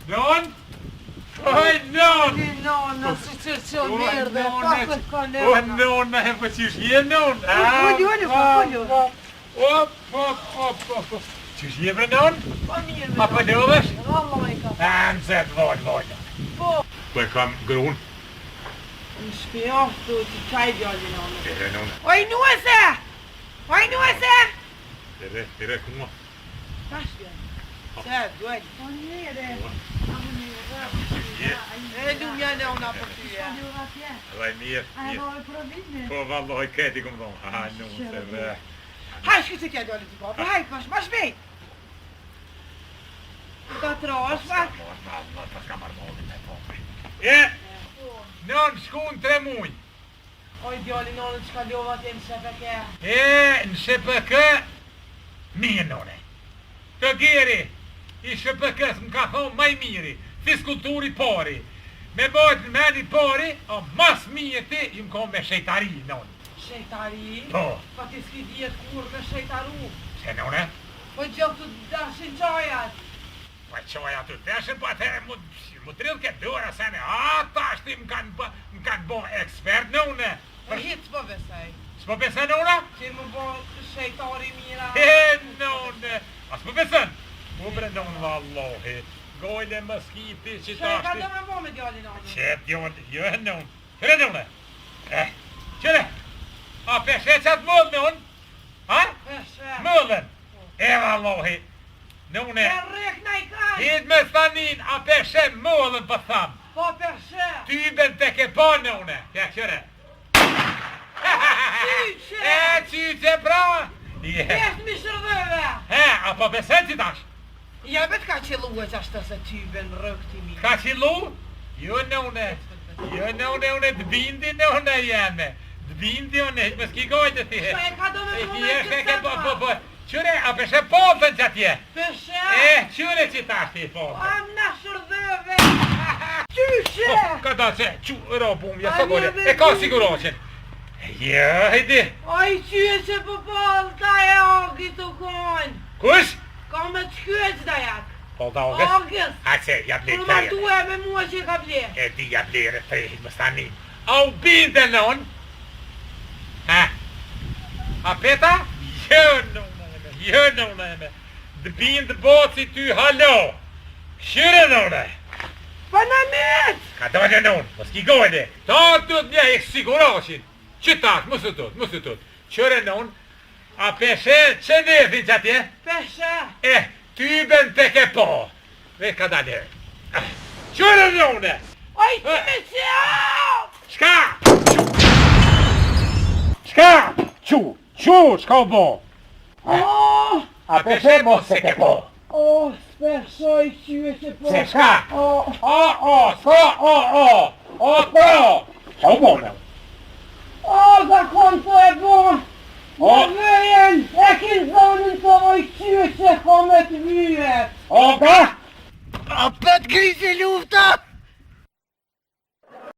Non? Oj, non! Nonna, si merde, nonna, po qysh je non? Folju. Op. Qysh je bre non? Po mirë. A po lovesh? Valla i ka. Nëse voj. Po. Po e kam grun. Në shtëpi ashtu të çaj djalin nonna. Tere non. Oj nuese! Tere kuma. Tash vjen. Se, duaj. Po mirë. Du mja nonna për ty. Vaj mirë. Po valloj këti kom dhon. Ah, nëse bre. Haj shkë se kja djalin ti pa. Haj, ma shpejt. Ta trosh, ma. Pa s'ka marmollin me po. Non shkun 3 muj. Oj djalin nonna çka lova ti në SPK. Në SPK, mirë none. Të gjeri, i SPK-s më ka thonë maj miri, fiskulturi pari. Me bojtë në meni pari, o mas mirë ti, ju më konë me shejtari, none. Shejtari? Po. Pa ti s'ki djetë kur me shejtaru. Se none? Po gjëllë të dashin qajat. Pa qoja të teshin, pa atere mu trilë ke dora sene, ta shti më kanë bo ekspert none. E hitë s'po besaj. S'po besen nona? Që më bo shejtari mira. None. A s'po besen? Mu bre none vallohi. Gojle më skiti që ta Shej, ka shti. do me bo me djallin nona. Qep jo none. Qëre none? Qëre? A peshe qatë mëllë none? Ha? Peshe. Mëllën? Vallohi. Nune. E rek na i kaj. Hit me stanin, a peshe mëllën për thamë. Po peshe. Tyben te ke pa nune. Kja qëre? Qyqe. Qyqe pra. Jesht mi shërdhëve. A po besen që tash? Ja bet ka qëllu e qashtë se tyben rëkti mi. Ka qilu? Jo nune. Të bindi nune jeme. Të bindi nune, më s'ki gojtë ti. Shë e ka do me bo me këtë Po. Qëre, a peshe potën që atje? Peshe. Qëre që tash ti potën? Am na shërdhëve. Qyqe. Këta që, robum, ja së gole, e ka siguroqen. Jo, hejdi. Oj, qyqe për palë, ta e agi të konë. Kush? Ka me të shkyëq da jak. Po da ogës? Agës. A që, ja ble Kur martu e me mua që ka ble. E di ja ble rëfrejit më stanin. A u binde non? A peta? Jo nune. Dë binde boci ty halo. Shyre nune. Pa në met. Ka dojnë non, më s'ki gojnë. Ta të të një e siguroqin. Që tash, mësë tut. Qëre non, a peshe që nefin që atje? Peshe. Tyben te ke po. Ve ka dalë. Qëre nune. Oj, ti me qau. Qu, shka u bo? A peshe mos se ke po. Spesoj qyqe po. Se shka? Qa u bo me? Ka konë të e bo. Në vëjen, e kinë zonën të oj qyqe ko me të vyjet. Ka? A pët grisë lufta.